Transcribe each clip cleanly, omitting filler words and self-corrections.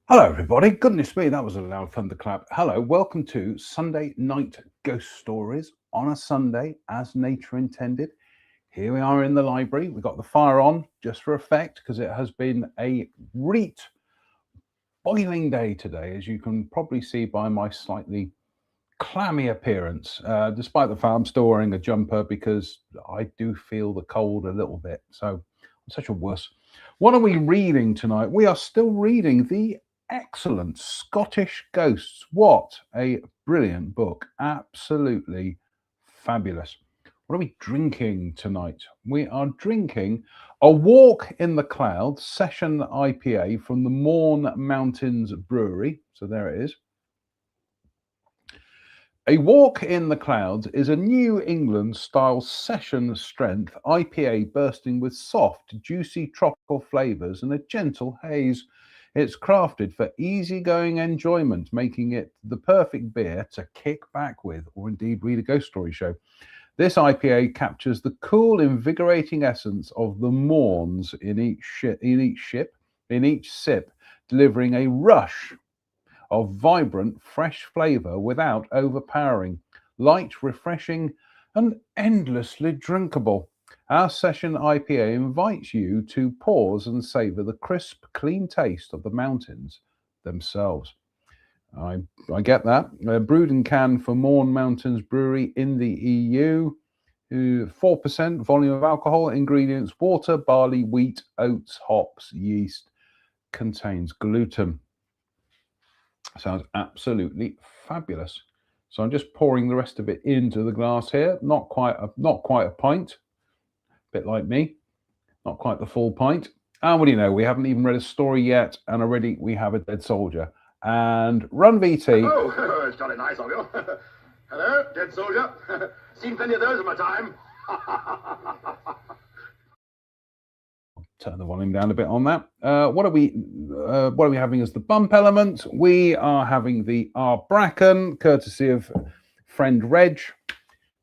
Hello, everybody. Goodness me, that was a loud thunderclap. Hello, welcome to Sunday Night Ghost Stories on a Sunday, as nature intended. Here we are in the library. We've got the fire on just for effect because it has been a reet boiling day today, as you can probably see by my slightly clammy appearance, despite the fact I'm still wearing a jumper because I do feel the cold a little bit. So I'm such a wuss. What are we reading tonight? We are still reading the excellent Scottish Ghosts. What a brilliant book. Absolutely fabulous. What are we drinking tonight? We are drinking a Walk in the Clouds Session IPA from the Mourne Mountains Brewery. So there it is. A Walk in the Clouds is a New England style session strength IPA bursting with soft, juicy tropical flavors and a gentle haze. It's crafted for easygoing enjoyment, making it the perfect beer to kick back with or indeed read a ghost story show. This IPA captures the cool, invigorating essence of the Mourns in each sip, delivering a rush of vibrant, fresh flavor without overpowering, light, refreshing, and endlessly drinkable. Our session IPA invites you to pause and savor the crisp, clean taste of the mountains themselves. I, I get that. Brewed and canned for Mourne Mountains Brewery in the EU. 4% volume of alcohol, ingredients water, barley, wheat, oats, hops, yeast, contains gluten. Sounds absolutely fabulous. So I'm just pouring the rest of it into the glass here. Not quite a pint, a bit like me. Not quite the full pint. And what do you know? We haven't even read a story yet, and already we have a dead soldier. And Run VT. Oh, it's jolly nice of you. Hello, dead soldier. Seen plenty of those in my time. Turn the volume down a bit on that. What are we having as the bump element? We are having the Bracken, courtesy of friend Reg,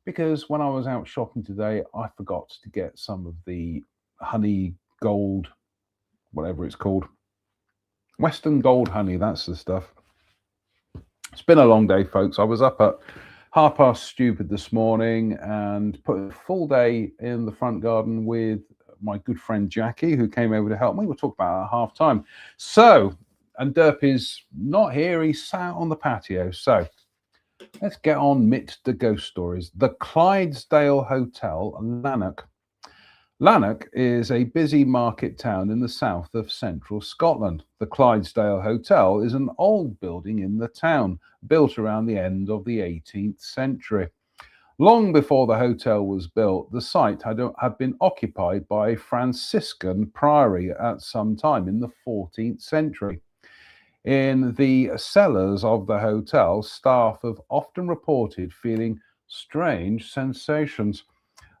because when I was out shopping today, I forgot to get some of the honey gold, whatever it's called, Western gold honey. That's the stuff. It's been a long day, folks. I was up at stupid this morning and put a full day in the front garden with my good friend Jackie, who came over to help me. We'll talk about it at half time. So, and Derp is not here. He's sat on the patio. So, let's get on mit the ghost stories. The Clydesdale Hotel, Lanark. Lanark is a busy market town in the south of central Scotland. The Clydesdale Hotel is an old building in the town, built around the end of the 18th century. Long before the hotel was built, the site had been occupied by a Franciscan priory at some time in the 14th century. In the cellars of the hotel, staff have often reported feeling strange sensations,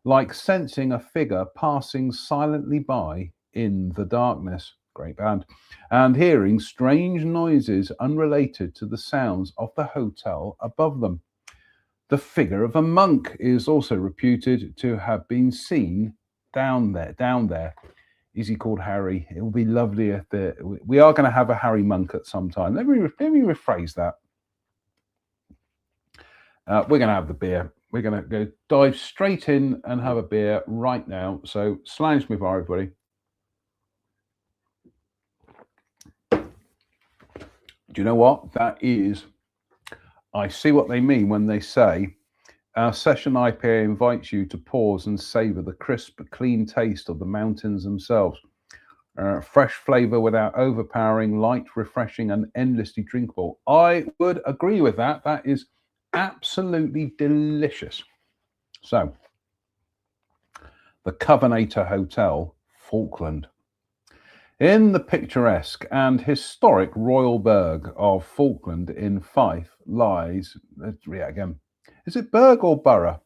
like sensing a figure passing silently by in the darkness. Great band. And hearing strange noises unrelated to the sounds of the hotel above them. The figure of a monk is also reputed to have been seen down there. Is he called Harry? It will be lovely if we are going to have a Harry monk at some time. Let me rephrase that. We're going to have the beer. We're going to go dive straight in and have a beer right now. So, Slange me for everybody. Do you know what? That is, I see what they mean when they say, our session IPA invites you to pause and savor the crisp, clean taste of the mountains themselves. Fresh flavor without overpowering, light, refreshing, and endlessly drinkable. I would agree with that. That is absolutely delicious. So, the Covenator Hotel, Falkland. In the picturesque and historic Royal Burgh of Falkland in Fife lies, let's read it again. Is it Burgh or Borough?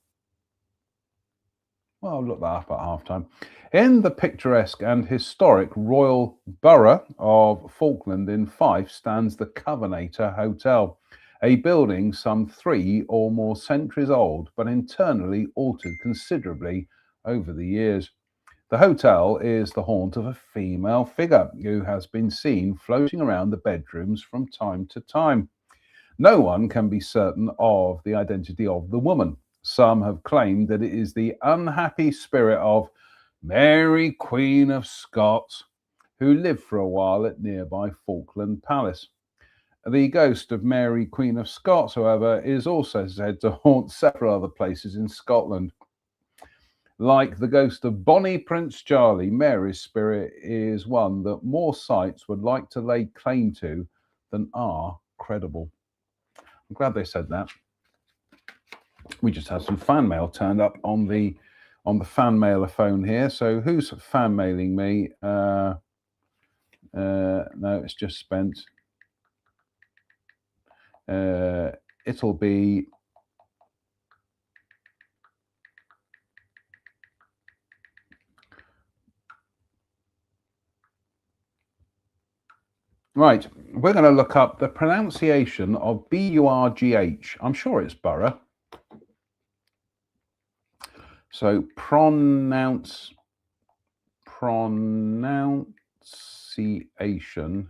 Well, I'll look that up at halftime. In the picturesque and historic Royal Borough of Falkland in Fife stands the Covenator Hotel, a building some 3 or more centuries old, but internally altered considerably over the years. The hotel is the haunt of a female figure who has been seen floating around the bedrooms from time to time. No one can be certain of the identity of the woman. Some have claimed that it is the unhappy spirit of Mary, Queen of Scots, who lived for a while at nearby Falkland Palace. The ghost of Mary, Queen of Scots, however, is also said to haunt several other places in Scotland. Like the ghost of Bonnie Prince Charlie, Mary's spirit is one that more sites would like to lay claim to than are credible. I'm glad they said that. We just had some fan mail turned up on the fan mailer phone here. So who's fan mailing me? No, it's just Spence. It'll be right. We're going to look up the pronunciation of Burgh. I'm sure it's Borough. So pronunciation,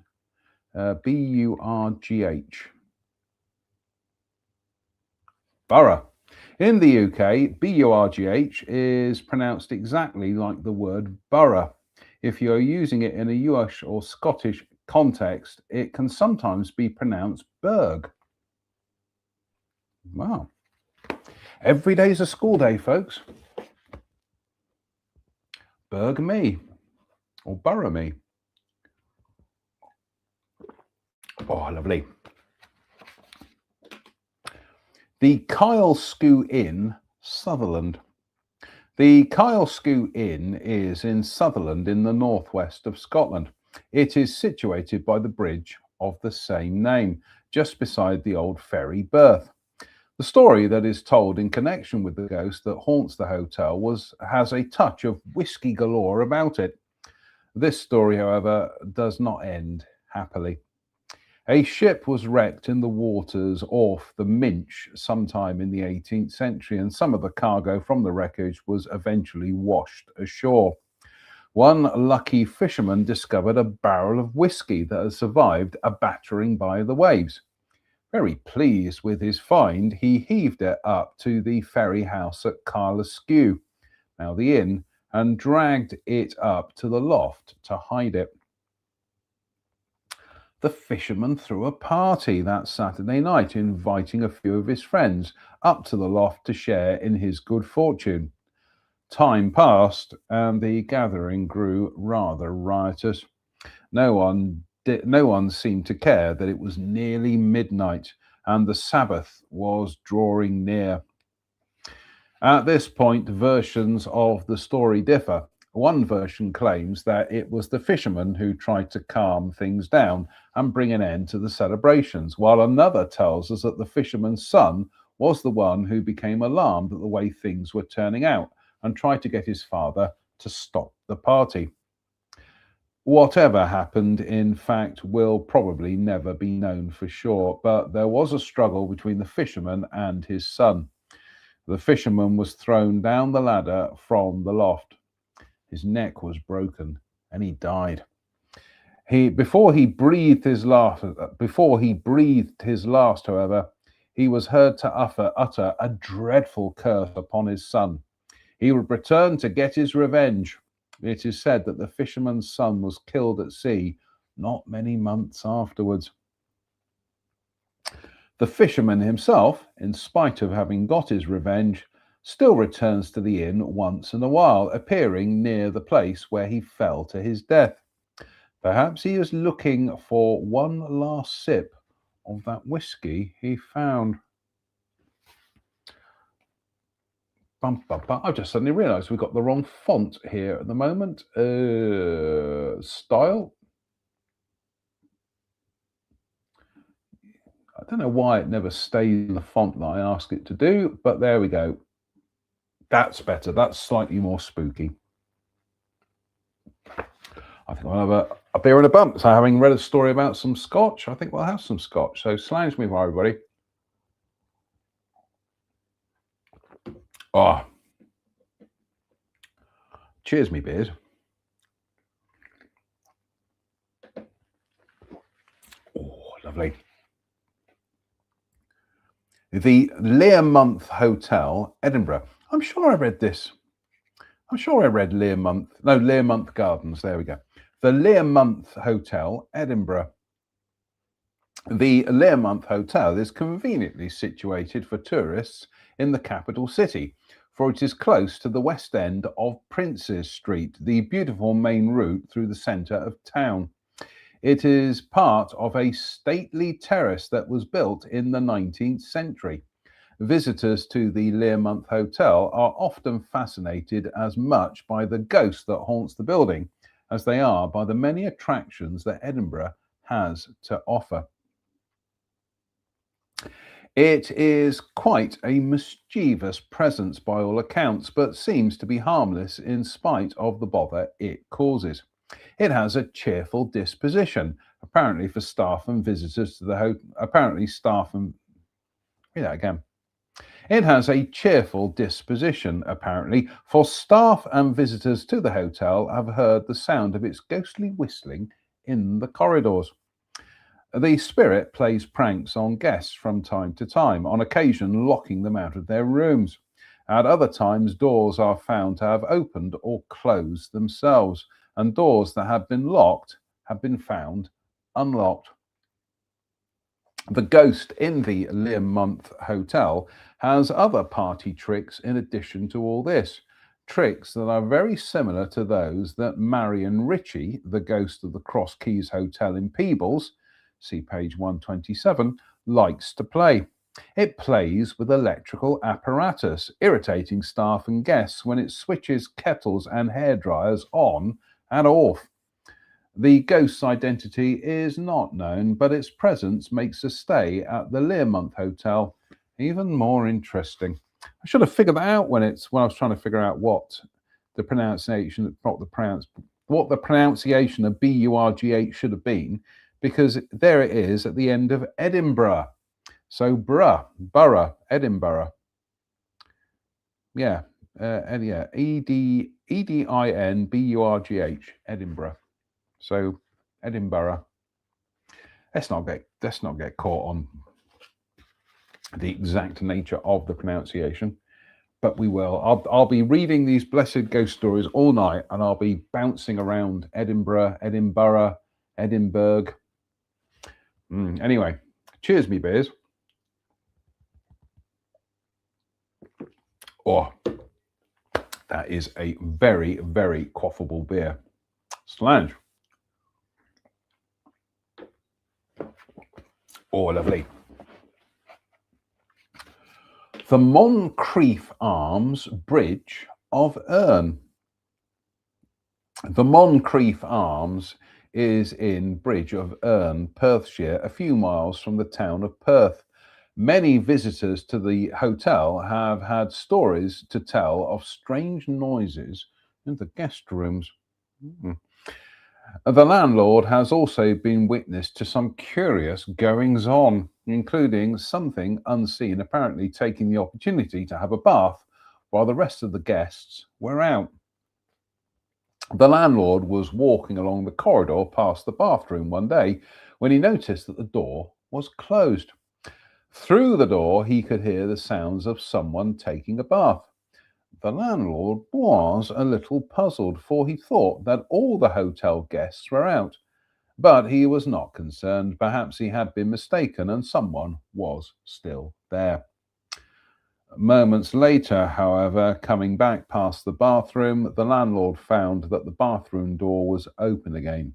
Burgh. Borough. In the UK, Burgh is pronounced exactly like the word borough. If you're using it in a US or Scottish context, it can sometimes be pronounced Berg. Wow. Every day's a school day, folks. Berg me or borough me. Oh, lovely. The Kyle Skew Inn, Sutherland. The Kyle Skew Inn is in Sutherland in the northwest of Scotland. It is situated by the bridge of the same name, just beside the old ferry berth. The story that is told in connection with the ghost that haunts the hotel has a touch of whiskey galore about it. This story, however, does not end happily. A ship was wrecked in the waters off the Minch sometime in the 18th century, and some of the cargo from the wreckage was eventually washed ashore. One lucky fisherman discovered a barrel of whiskey that had survived a battering by the waves. Very pleased with his find, he heaved it up to the ferry house at Kyle Skew, now the inn, and dragged it up to the loft to hide it. The fisherman threw a party that Saturday night, inviting a few of his friends up to the loft to share in his good fortune. Time passed, and the gathering grew rather riotous. No one seemed to care that it was nearly midnight and the Sabbath was drawing near. At this point, versions of the story differ. One version claims that it was the fisherman who tried to calm things down and bring an end to the celebrations, while another tells us that the fisherman's son was the one who became alarmed at the way things were turning out and tried to get his father to stop the party. Whatever happened, in fact, will probably never be known for sure, but there was a struggle between the fisherman and his son. The fisherman was thrown down the ladder from the loft. His neck was broken and he died. Before he breathed his last, however, he was heard to utter a dreadful curse upon his son. He would return to get his revenge. It is said that the fisherman's son was killed at sea not many months afterwards. The fisherman himself, in spite of having got his revenge, still returns to the inn once in a while, appearing near the place where he fell to his death. Perhaps he is looking for one last sip of that whiskey he found. I've just suddenly realised we've got the wrong font here at the moment. Style. I don't know why it never stays in the font that I ask it to do, but there we go. That's better. That's slightly more spooky. I think I'll have a beer and a bump. So having read a story about some scotch, I think we'll have some scotch. So slange me for everybody. Oh, Cheers, me beers. Oh, lovely. The Learmonth Hotel, Edinburgh. I'm sure I read this. I'm sure I read Learmonth. No, Learmonth Gardens. There we go. The Learmonth Hotel, Edinburgh. The Learmonth Hotel is conveniently situated for tourists in the capital city, for it is close to the west end of Princes Street, the beautiful main route through the centre of town. It is part of a stately terrace that was built in the 19th century. Visitors to the Learmonth Hotel are often fascinated as much by the ghost that haunts the building as they are by the many attractions that Edinburgh has to offer. It is quite a mischievous presence by all accounts, but seems to be harmless in spite of the bother it causes. It has a cheerful disposition, apparently for staff and visitors to the It has a cheerful disposition, apparently, for staff and visitors to the hotel have heard the sound of its ghostly whistling in the corridors. The spirit plays pranks on guests from time to time, on occasion locking them out of their rooms. At other times, doors are found to have opened or closed themselves, and doors that have been locked have been found unlocked. The ghost in the Learmonth Hotel has other party tricks in addition to all this. Tricks that are very similar to those that Marion Ritchie, the ghost of the Cross Keys Hotel in Peebles, see page 127, likes to play. It plays with electrical apparatus, irritating staff and guests when it switches kettles and hairdryers on and off. The ghost's identity is not known, but its presence makes a stay at the Learmonth Hotel even more interesting. I should have figured that out when I was trying to figure out what the pronunciation of BURGH should have been, because there it is at the end of Edinburgh. So borough, Edinburgh. Yeah, EDINBURGH, Edinburgh. So Edinburgh. Let's not get caught on the exact nature of the pronunciation, but we will. I'll be reading these blessed ghost stories all night, and I'll be bouncing around Edinburgh. Anyway, cheers, me beers. Oh, that is a very, very quaffable beer. Slange. Oh, lovely. The Moncrieff Arms Bridge of Erne. The Moncrieff Arms is in Bridge of Erne, Perthshire, a few miles from the town of Perth. Many visitors to the hotel have had stories to tell of strange noises in the guest rooms. The landlord has also been witness to some curious goings-on, including something unseen apparently taking the opportunity to have a bath while the rest of the guests were out. The landlord was walking along the corridor past the bathroom one day when he noticed that the door was closed. Through the door, he could hear the sounds of someone taking a bath. The landlord was a little puzzled, for he thought that all the hotel guests were out. But he was not concerned. Perhaps he had been mistaken and someone was still there. Moments later, however, coming back past the bathroom, the landlord found that the bathroom door was open again.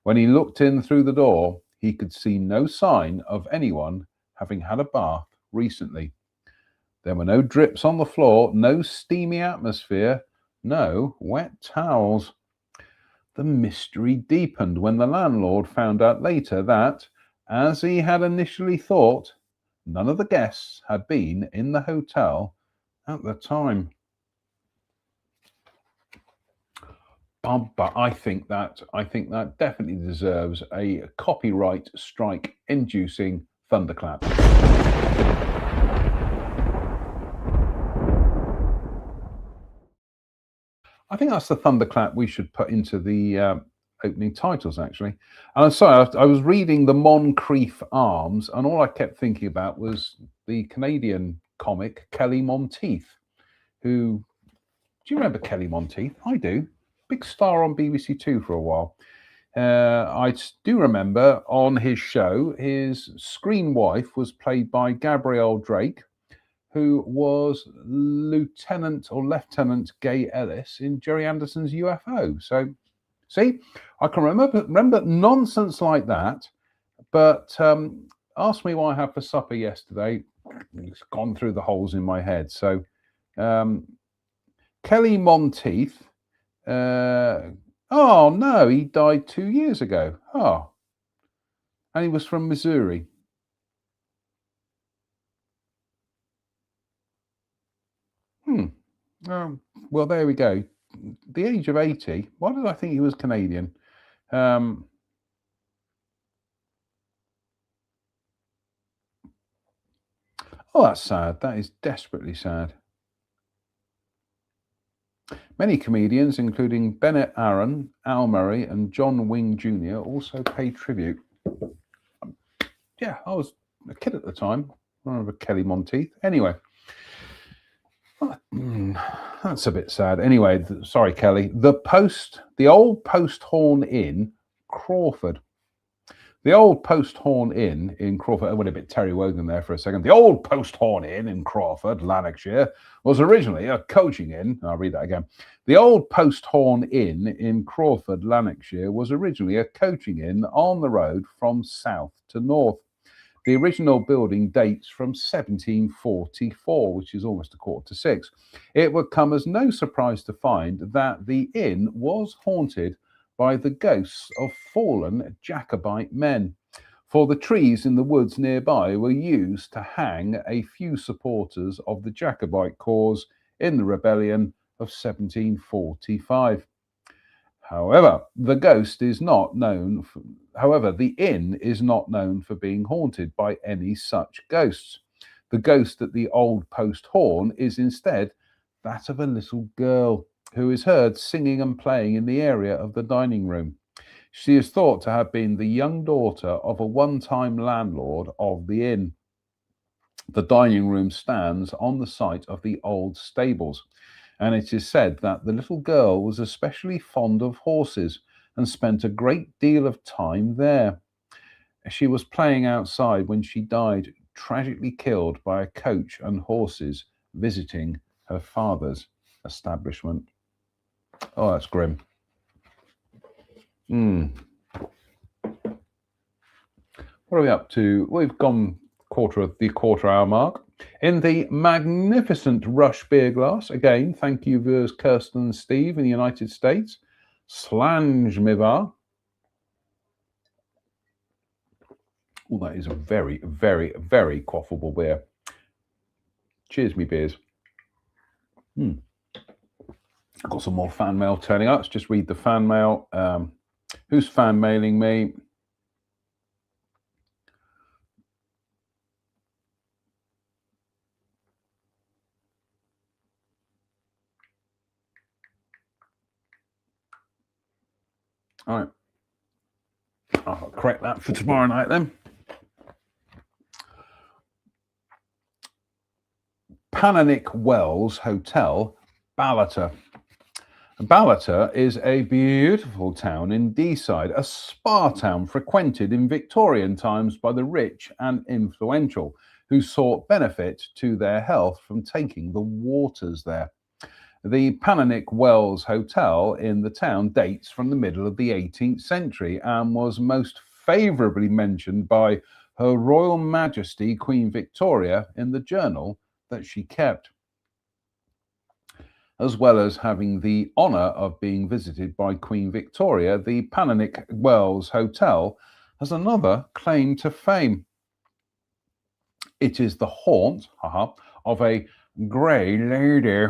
When he looked in through the door, he could see no sign of anyone having had a bath recently. There were no drips on the floor, no steamy atmosphere, no wet towels. The mystery deepened when the landlord found out later that, as he had initially thought, none of the guests had been in the hotel at the time. But I think that definitely deserves a copyright strike-inducing thunderclap. I think that's the thunderclap we should put into the opening titles, actually. And I'm sorry, I was reading the Moncrief Arms, and all I kept thinking about was the Canadian comic Kelly Monteith, who, do you remember Kelly Monteith? I do. Big star on BBC Two for a while. I do remember on his show, his screen wife was played by Gabrielle Drake, who was Lieutenant or Lieutenant Gay Ellis in Jerry Anderson's UFO. So, see, I can remember nonsense like that, but ask me what I had for supper yesterday. It's gone through the holes in my head. So, Kelly Monteith. Oh no, he died 2 years ago. Oh, and he was from Missouri. Well, there we go. The age of 80. Why did I think he was Canadian? Oh, that's sad. That is desperately sad. Many comedians, including Bennett Aaron, Al Murray, and John Wing Jr., also paid tribute. Yeah, I was a kid at the time. I remember Kelly Monteith. Anyway, that's a bit sad. Anyway, sorry, Kelly. The old Post Horn Inn, Crawford. The old Post Horn Inn in Crawford. I went a bit Terry Wogan there for a second. The old Post Horn Inn in Crawford, Lanarkshire, was originally a coaching inn. I'll read that again. The old Post Horn Inn in Crawford, Lanarkshire, was originally a coaching inn on the road from south to north. The original building dates from 1744, which is almost 5:45. It would come as no surprise to find that the inn was haunted by the ghosts of fallen Jacobite men, for the trees in the woods nearby were used to hang a few supporters of the Jacobite cause in the rebellion of 1745. However, the inn is not known for being haunted by any such ghosts. The ghost at the old Post Horn is instead that of a little girl who is heard singing and playing in the area of the dining room. She is thought to have been the young daughter of a one-time landlord of the inn. The dining room stands on the site of the old stables, and it is said that the little girl was especially fond of horses and spent a great deal of time there. She was playing outside when she died, tragically killed by a coach and horses visiting her father's establishment. Oh, that's grim. What are we up to? We've gone quarter hour mark. In the magnificent Rush beer glass, again, thank you, viewers Kirsten and Steve in the United States. Slanjmivar. Oh, that is a very, very, very quaffable beer. Cheers, me beers. I've got some more fan mail turning up. Let's just read the fan mail. Who's fan mailing me? All right. I'll correct that for tomorrow night then. Pananic Wells Hotel, Ballater. Ballater is a beautiful town in Deeside, a spa town frequented in Victorian times by the rich and influential, who sought benefit to their health from taking the waters there. The Pananic Wells Hotel in the town dates from the middle of the 18th century and was most favourably mentioned by Her Royal Majesty Queen Victoria in the journal that she kept, as well as having the honour of being visited by Queen Victoria. The Pananic Wells Hotel has another claim to fame. It is the haunt of a grey lady,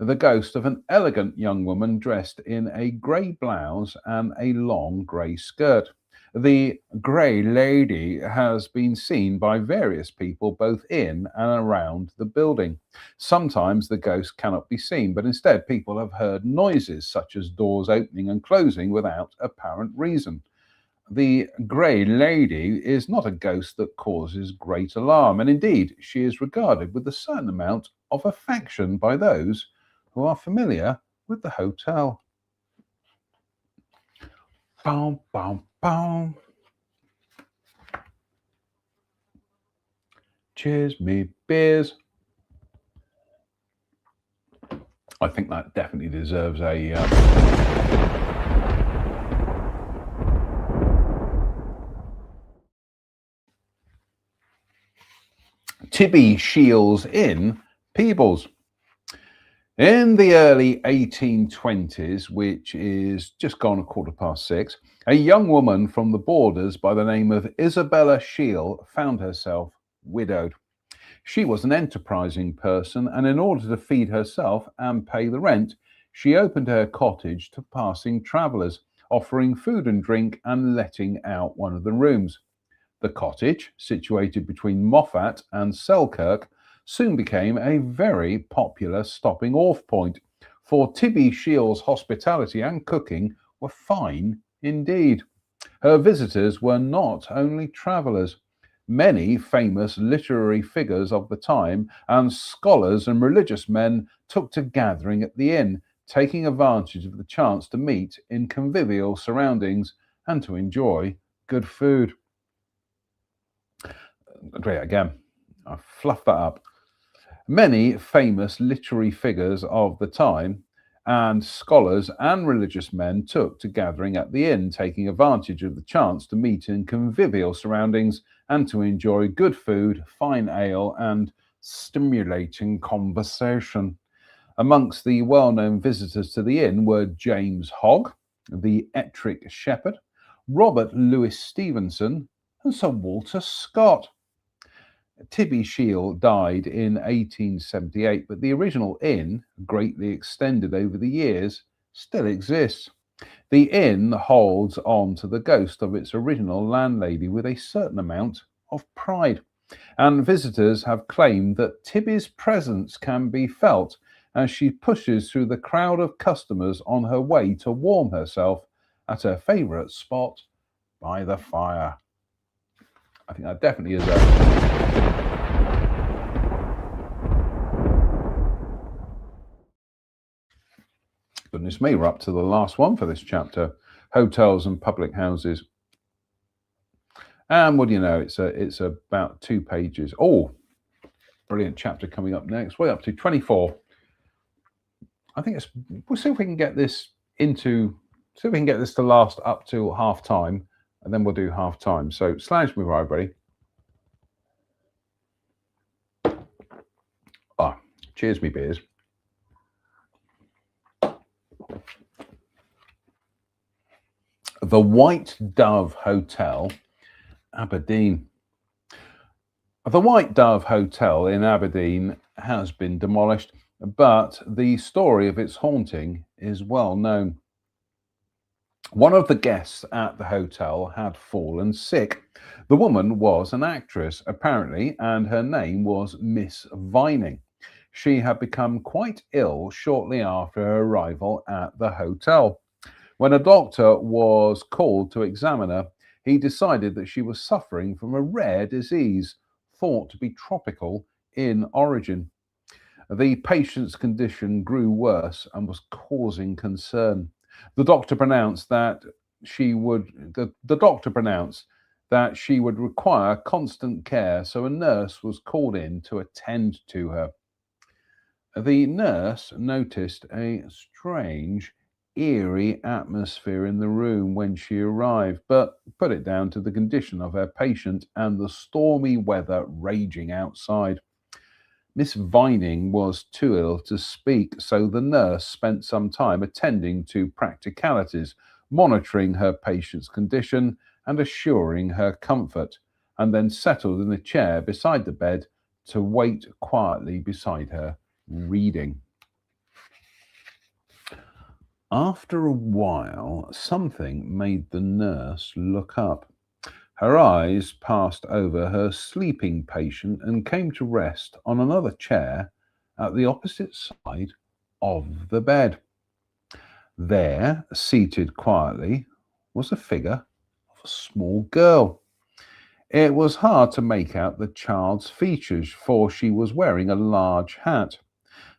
the ghost of an elegant young woman dressed in a grey blouse and a long grey skirt. The Grey Lady has been seen by various people both in and around the building. Sometimes the ghost cannot be seen, but instead people have heard noises such as doors opening and closing without apparent reason. The Grey Lady is not a ghost that causes great alarm, and indeed she is regarded with a certain amount of affection by those who are familiar with the hotel. Boom, boom, boom. Cheers me beers. I think that definitely deserves a Tibby Shiels Inn, Peebles. In the early 1820s, which is just gone 6:15, a young woman from the Borders by the name of Isabella Shiel found herself widowed. She was an enterprising person, and in order to feed herself and pay the rent, she opened her cottage to passing travellers, offering food and drink and letting out one of the rooms. The cottage, situated between Moffat and Selkirk, soon became a very popular stopping off point, for Tibby Shiel's hospitality and cooking were fine indeed. Her visitors were not only travellers. Many famous literary figures of the time and scholars and religious men took to gathering at the inn, taking advantage of the chance to meet in convivial surroundings and to enjoy good food. Great, again, I fluffed that up. Many famous literary figures of the time and scholars and religious men took to gathering at the inn, taking advantage of the chance to meet in convivial surroundings and to enjoy good food, fine ale, and stimulating conversation. Amongst the well-known visitors to the inn were James Hogg, the Ettrick Shepherd, Robert Louis Stevenson, and Sir Walter Scott. Tibby Shiel died in 1878, but the original inn, greatly extended over the years, still exists. The inn holds on to the ghost of its original landlady with a certain amount of pride, and visitors have claimed that Tibby's presence can be felt as she pushes through the crowd of customers on her way to warm herself at her favourite spot by the fire. I think that definitely is Goodness me, we're up to the last one for this chapter, hotels and public houses. And what do you know, it's about 2 pages. Oh, brilliant chapter coming up next. Way up to 24. I think we'll see if we can get this to last up to half time, and then we'll do half time. So slange me right, everybody. Cheers me beers. The White Dove Hotel, Aberdeen. The White Dove Hotel in Aberdeen has been demolished, but the story of its haunting is well known. One of the guests at the hotel had fallen sick. The woman was an actress, apparently, and her name was Miss Vining. She had become quite ill shortly after her arrival at the hotel. When a doctor was called to examine her, he decided that she was suffering from a rare disease, thought to be tropical in origin. The patient's condition grew worse and was causing concern. The doctor pronounced that she would require constant care, so a nurse was called in to attend to her. The nurse noticed a strange, eerie atmosphere in the room when she arrived, but put it down to the condition of her patient and the stormy weather raging outside. Miss Vining was too ill to speak, so the nurse spent some time attending to practicalities, monitoring her patient's condition and assuring her comfort, and then settled in a chair beside the bed to wait quietly beside her, reading. After a while, something made the nurse look up. Her eyes passed over her sleeping patient and came to rest on another chair at the opposite side of the bed. There, seated quietly, was a figure of a small girl. It was hard to make out the child's features, for she was wearing a large hat.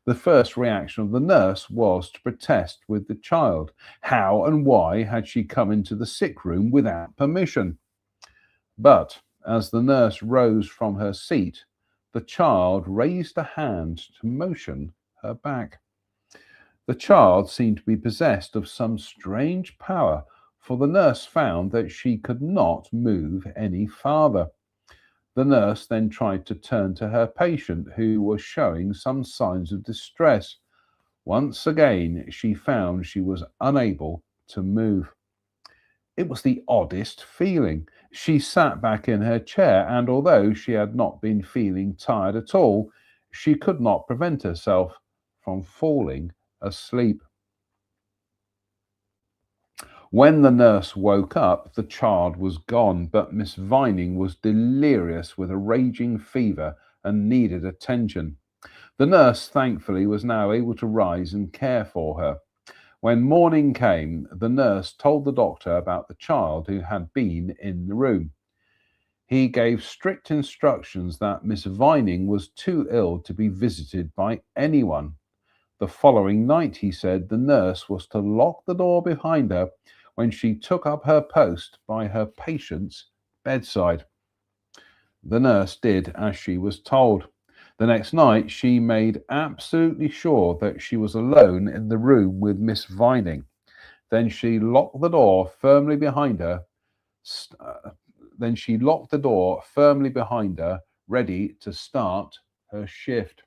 The first reaction of the nurse was to protest with the child. How and why had she come into the sick room without permission? But as the nurse rose from her seat, the child raised a hand to motion her back. The child seemed to be possessed of some strange power, for the nurse found that she could not move any farther. The nurse then tried to turn to her patient, who was showing some signs of distress. Once again, she found she was unable to move. It was the oddest feeling. She sat back in her chair, and although she had not been feeling tired at all, she could not prevent herself from falling asleep. When the nurse woke up, the child was gone, but Miss Vining was delirious with a raging fever and needed attention. The nurse, thankfully, was now able to rise and care for her. When morning came, the nurse told the doctor about the child who had been in the room. He gave strict instructions that Miss Vining was too ill to be visited by anyone. The following night, he said, the nurse was to lock the door behind her when she took up her post by her patient's bedside. The nurse did as she was told. The next night, she made absolutely sure that she was alone in the room with Miss Vining. Then she locked the door firmly behind her. Ready to start her shift.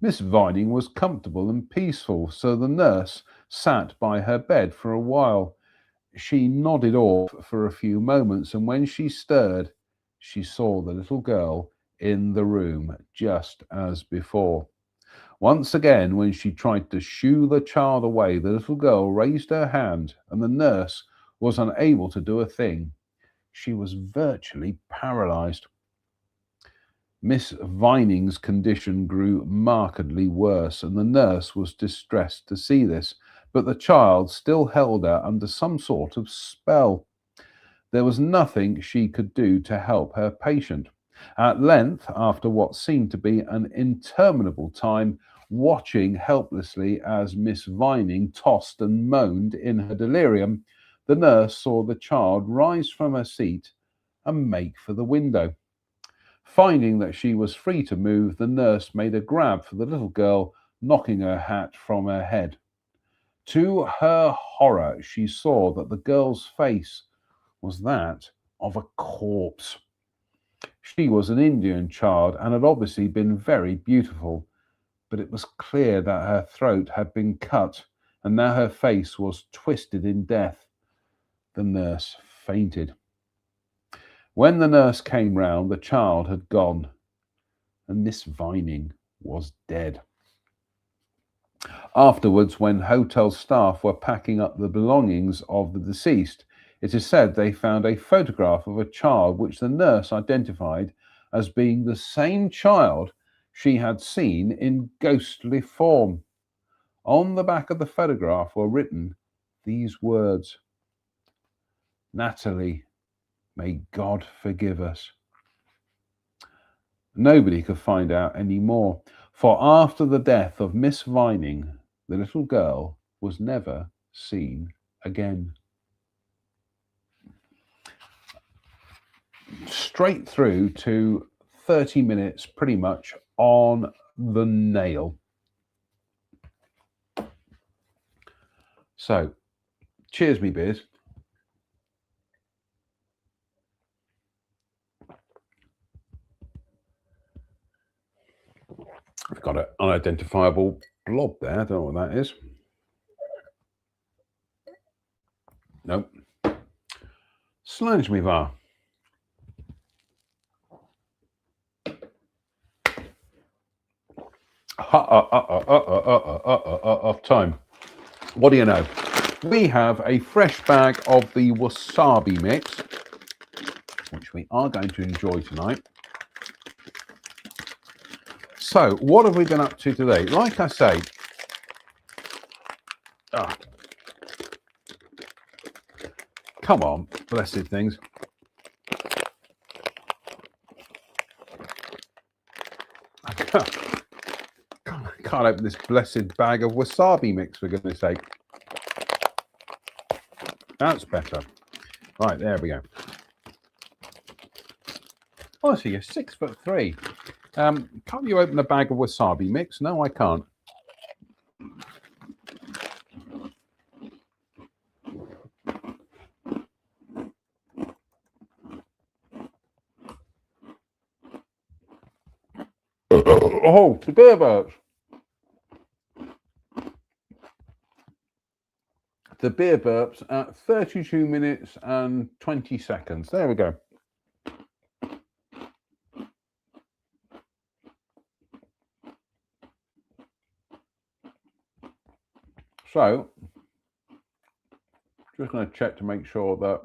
Miss Vining was comfortable and peaceful, so the nurse sat by her bed for a while. She nodded off for a few moments, and when she stirred, she saw the little girl in the room just as before. Once again, when she tried to shoo the child away, the little girl raised her hand, and the nurse was unable to do a thing. She was virtually paralyzed. Miss Vining's condition grew markedly worse, and the nurse was distressed to see this, but the child still held her under some sort of spell. There was nothing she could do to help her patient. At length, after what seemed to be an interminable time, watching helplessly as Miss Vining tossed and moaned in her delirium, the nurse saw the child rise from her seat and make for the window. Finding that she was free to move, the nurse made a grab for the little girl, knocking her hat from her head. To her horror, she saw that the girl's face was that of a corpse. She was an Indian child and had obviously been very beautiful, but it was clear that her throat had been cut and now her face was twisted in death. The nurse fainted. When the nurse came round, the child had gone, and Miss Vining was dead. Afterwards, when hotel staff were packing up the belongings of the deceased, it is said they found a photograph of a child which the nurse identified as being the same child she had seen in ghostly form. On the back of the photograph were written these words: "Natalie, may God forgive us." Nobody could find out any more, for after the death of Miss Vining, the little girl was never seen again. Straight through to 30 minutes, pretty much on the nail. So, cheers, me beers. I've got an unidentifiable blob there. I don't know what that is. Nope. Slange me var. Off time. what do you know? We have a fresh bag of the wasabi mix, which we are going to enjoy tonight. So, what have we been up to today? Like I say, come on, blessed things. I can't open this blessed bag of wasabi mix, for goodness sake. That's better. Right, there we go. Honestly, you're 6'3". Can't you open a bag of wasabi mix? No, I can't. Oh, the beer burps. The beer burps at 32 minutes and 20 seconds. There we go. So, just going to check to make sure that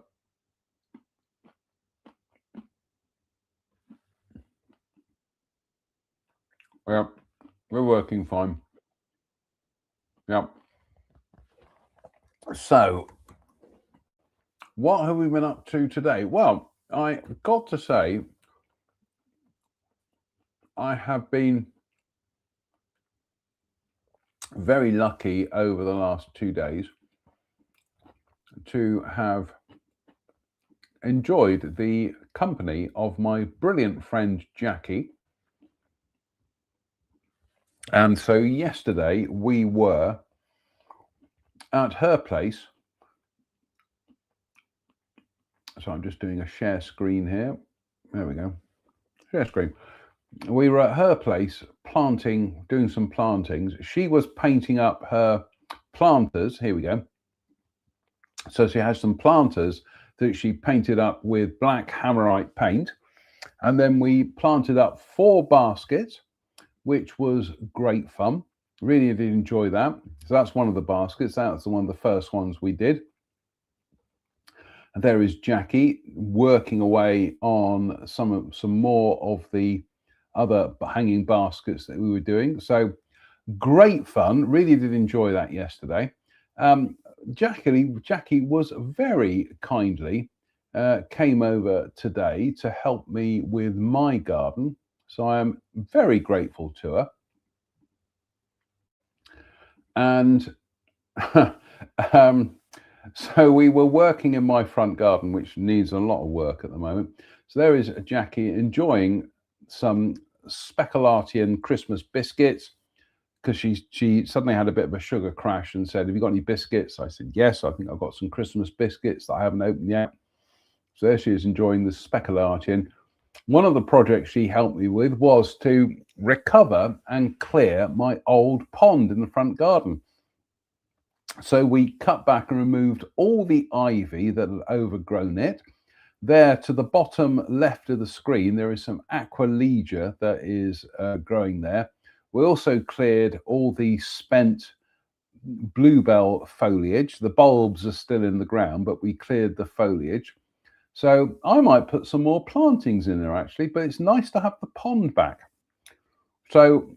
yeah, we're working fine. Yeah. So, what have we been up to today? Well, I got to say, I have been very lucky over the last 2 days to have enjoyed the company of my brilliant friend Jackie. And so yesterday we were at her place. So I'm just doing a share screen here. There we go. Share screen. We were at her place doing some plantings. She was painting up her planters. Here we go. So she has some planters that she painted up with black hammerite paint. And then we planted up 4 baskets, which was great fun. Really did enjoy that. So that's one of the baskets. That's one of the first ones we did. And there is Jackie working away on some more of the other hanging baskets that we were doing. So great fun. Really did enjoy that yesterday. Jackie was very kindly came over today to help me with my garden. So I am very grateful to her. And so we were working in my front garden, which needs a lot of work at the moment. So there is Jackie enjoying some Speculatian Christmas biscuits, because she suddenly had a bit of a sugar crash and said, "Have you got any biscuits?" I said, "Yes, I think I've got some Christmas biscuits that I haven't opened yet." So there she is enjoying the Speculatian. One of the projects she helped me with was to recover and clear my old pond in the front garden. So we cut back and removed all the ivy that had overgrown it. There to the bottom left of the screen, there is some Aquilegia that is growing there. We also cleared all the spent bluebell foliage. The bulbs are still in the ground, but we cleared the foliage. So I might put some more plantings in there actually, but it's nice to have the pond back. So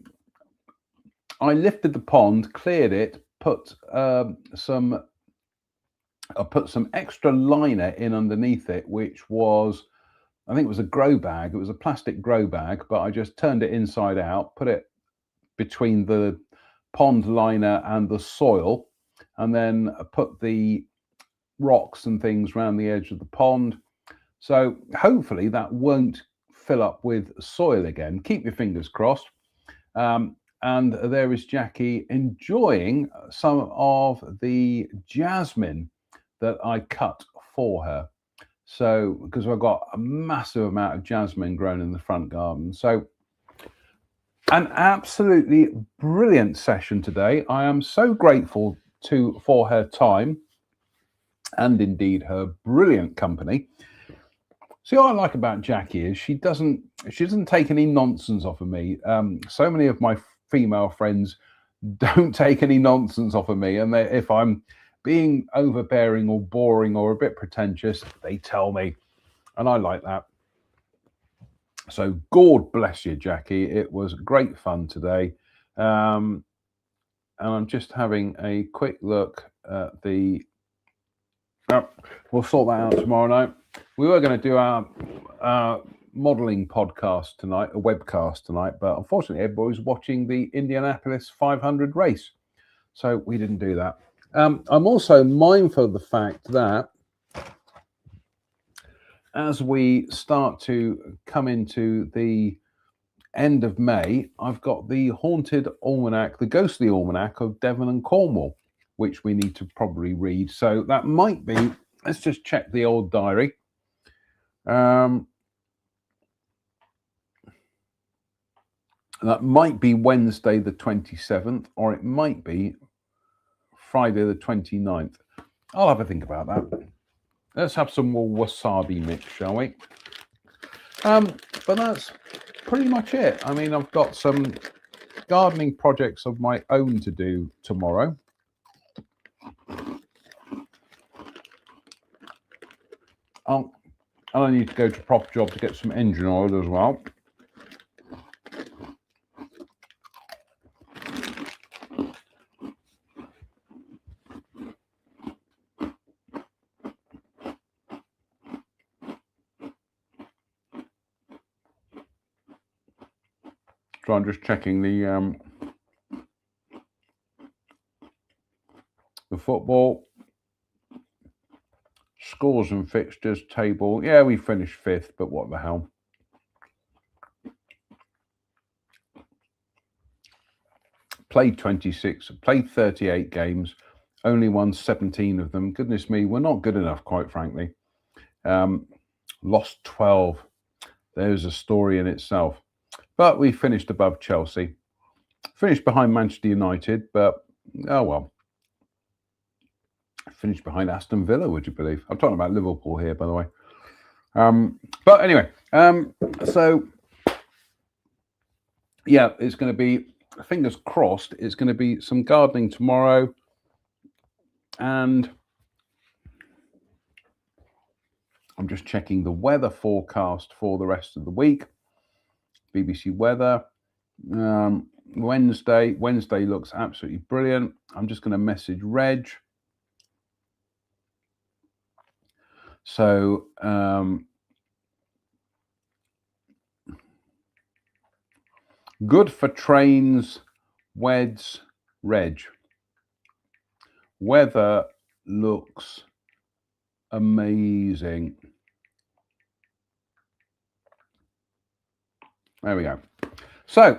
I lifted the pond, cleared it, put some extra liner in underneath it, which was, I think it was a grow bag. It was a plastic grow bag, but I just turned it inside out, put it between the pond liner and the soil, and then put the rocks and things around the edge of the pond. So hopefully that won't fill up with soil again. Keep your fingers crossed. And there is Jackie enjoying some of the jasmine that I cut for her. So, because I've got a massive amount of jasmine grown in the front garden. So, an absolutely brilliant session today. I am so grateful for her time and indeed her brilliant company. See, what I like about Jackie is she doesn't take any nonsense off of me. So many of my female friends don't take any nonsense off of me. And if I'm being overbearing or boring or a bit pretentious, they tell me. And I like that. So God bless you, Jackie. It was great fun today. And I'm just having a quick look at the... we'll sort that out tomorrow night. We were going to do our modeling podcast tonight, a webcast tonight, but unfortunately everybody was watching the Indianapolis 500 race. So we didn't do that. I'm also mindful of the fact that as we start to come into the end of May, I've got the Haunted Almanac, the Ghostly Almanac of Devon and Cornwall, which we need to probably read. So that might be, let's just check the old diary. That might be Wednesday the 27th, or it might be Friday the 29th. I'll have a think about that. Let's have some more wasabi mix, shall we? But that's pretty much it. I mean, I've got some gardening projects of my own to do tomorrow. And I need to go to Prop Job to get some engine oil as well. So I'm just checking the football scores and fixtures table. Yeah, we finished 5th, but what the hell? Played 26, played 38 games, only won 17 of them. Goodness me, we're not good enough, quite frankly. Lost 12. There's a story in itself. But we finished above Chelsea. Finished behind Manchester United, but oh well. Finished behind Aston Villa, would you believe? I'm talking about Liverpool here, by the way. But anyway, so yeah, it's going to be, fingers crossed, it's going to be some gardening tomorrow. And I'm just checking the weather forecast for the rest of the week. BBC weather. Wednesday looks absolutely brilliant. I'm just going to message Reg. So good for trains, weds, Reg. Weather looks amazing. There we go. So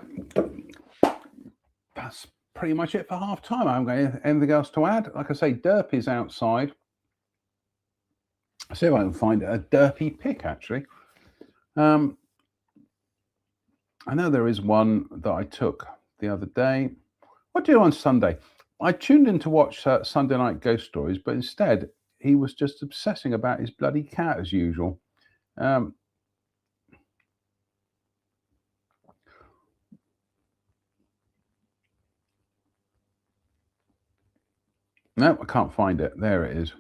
that's pretty much it for half time. I haven't got anything else to add. Like I say, Derpy's outside. I'll see if I can find a Derpy pick, actually. I know there is one that I took the other day. What do you do on Sunday? I tuned in to watch Sunday Night Ghost Stories, but instead he was just obsessing about his bloody cat as usual. No, I can't find it. There it is.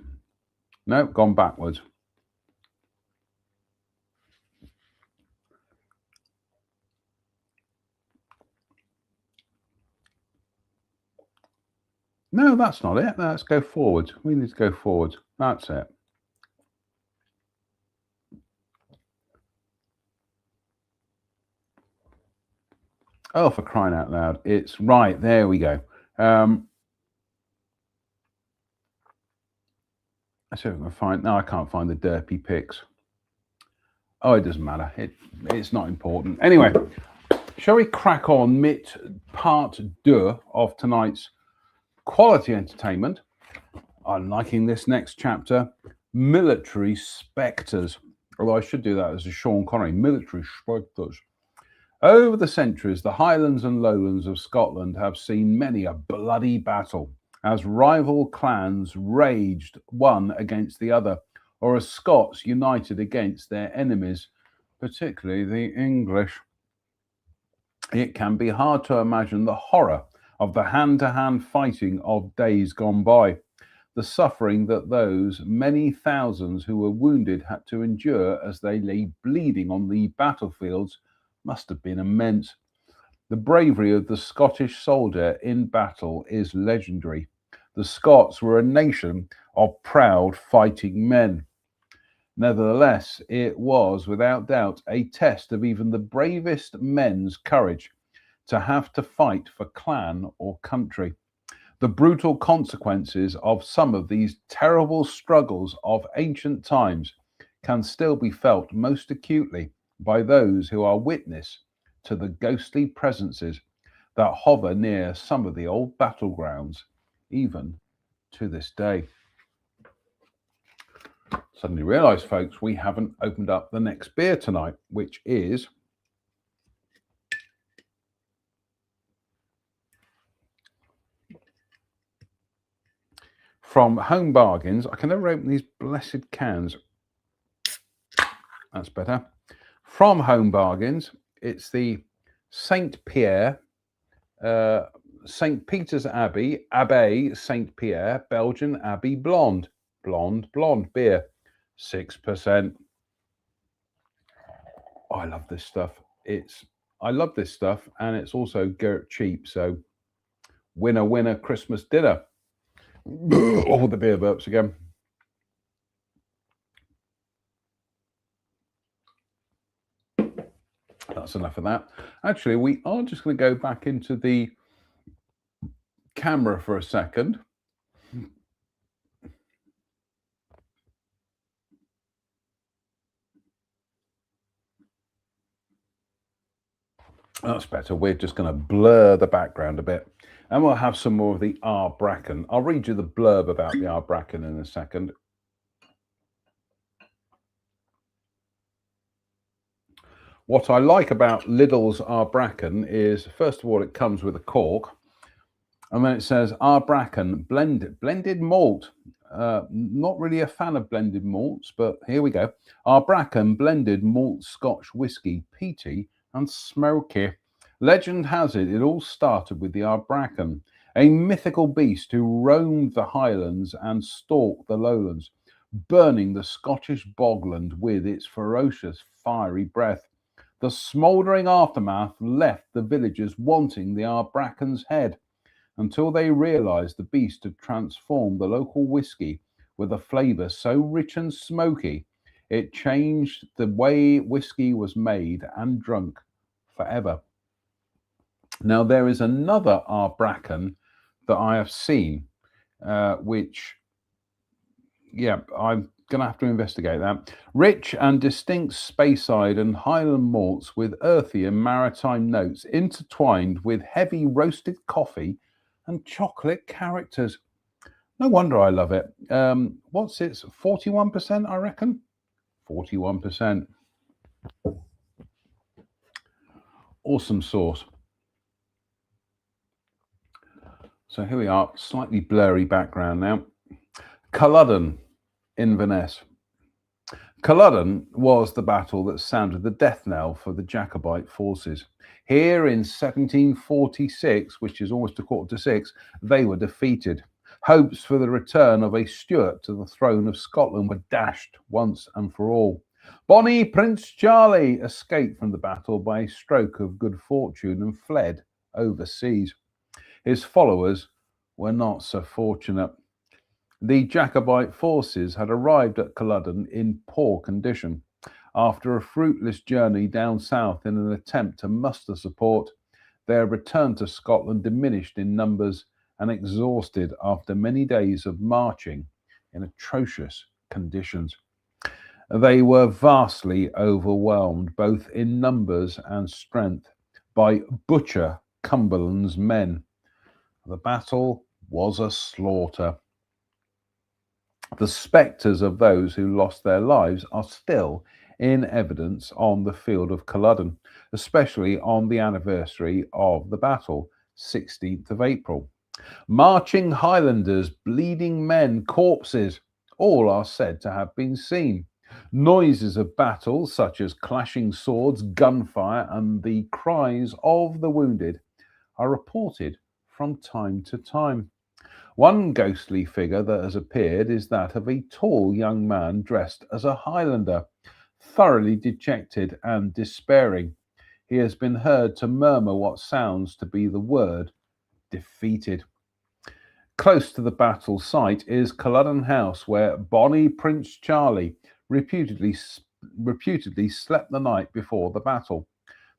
No, gone backwards. No, that's not it. Let's go forwards. We need to go forwards. That's it. Oh, for crying out loud. It's right. There we go. Let's see if I can find. No, I can't find the Derpy picks. Oh, it doesn't matter. It's not important. Anyway, shall we crack on mit part 2 of tonight's quality entertainment? I'm liking this next chapter, Military Spectres. Although I should do that as a Sean Connery, Military Spectres. Over the centuries, the Highlands and Lowlands of Scotland have seen many a bloody battle as rival clans raged one against the other, or as Scots united against their enemies, particularly the English. It can be hard to imagine the horror of the hand-to-hand fighting of days gone by. The suffering that those many thousands who were wounded had to endure as they lay bleeding on the battlefields must have been immense. The bravery of the Scottish soldier in battle is legendary. The Scots were a nation of proud fighting men. Nevertheless, it was without doubt a test of even the bravest men's courage to have to fight for clan or country. The brutal consequences of some of these terrible struggles of ancient times can still be felt most acutely by those who are witness to the ghostly presences that hover near some of the old battlegrounds, even to this day. Suddenly realised, folks, we haven't opened up the next beer tonight, which is from Home Bargains. I can never open these blessed cans. That's better. From Home Bargains, it's the Saint Pierre, St. Peter's Abbey, Abbaye Saint Pierre, Belgian Abbey Blonde. Blonde beer, 6%. Oh, I love this stuff. I love this stuff, and it's also dirt cheap. So, winner, Christmas dinner. All the beer burps again. That's enough of that. Actually, we are just going to go back into the camera for a second. That's better. We're just going to blur the background a bit, and we'll have some more of the Ardbracken. I'll read you the blurb about the Ardbracken in a second. What I like about Lidl's Ardbracken is, first of all, it comes with a cork, and then it says Ardbracken blended malt. Not really a fan of blended malts, but here we go. Ardbracken blended malt Scotch whiskey, peaty and smoky. Legend has it, it all started with the Ardbracken, a mythical beast who roamed the highlands and stalked the lowlands, burning the Scottish bogland with its ferocious, fiery breath. The smouldering aftermath left the villagers wanting the Ardbracken's head, until they realised the beast had transformed the local whiskey with a flavour so rich and smoky, it changed the way whiskey was made and drunk forever. Now, there is another Ardbracken that I have seen, which, I'm going to have to investigate that. Rich and distinct Speyside and Highland malts with earthy and maritime notes intertwined with heavy roasted coffee and chocolate characters. No wonder I love it. What's its 41%, I reckon? 41%. Awesome sauce. So here we are, slightly blurry background now. Culloden, Inverness. Culloden was the battle that sounded the death knell for the Jacobite forces. Here in 1746, which is almost 5:45, they were defeated. Hopes for the return of a Stuart to the throne of Scotland were dashed once and for all. Bonnie Prince Charlie escaped from the battle by a stroke of good fortune and fled overseas. His followers were not so fortunate. The Jacobite forces had arrived at Culloden in poor condition. After a fruitless journey down south in an attempt to muster support, their return to Scotland diminished in numbers and exhausted after many days of marching in atrocious conditions. They were vastly overwhelmed, both in numbers and strength, by Butcher Cumberland's men. The battle was a slaughter. The spectres of those who lost their lives are still in evidence on the field of Culloden, especially on the anniversary of the battle, 16th of April. Marching Highlanders, bleeding men, corpses, all are said to have been seen. Noises of battle, such as clashing swords, gunfire, and the cries of the wounded, are reported from time to time. One ghostly figure that has appeared is that of a tall young man dressed as a Highlander, thoroughly dejected and despairing. He has been heard to murmur what sounds to be the word defeated. Close to the battle site is Culloden House, where Bonnie Prince Charlie reputedly slept the night before the battle.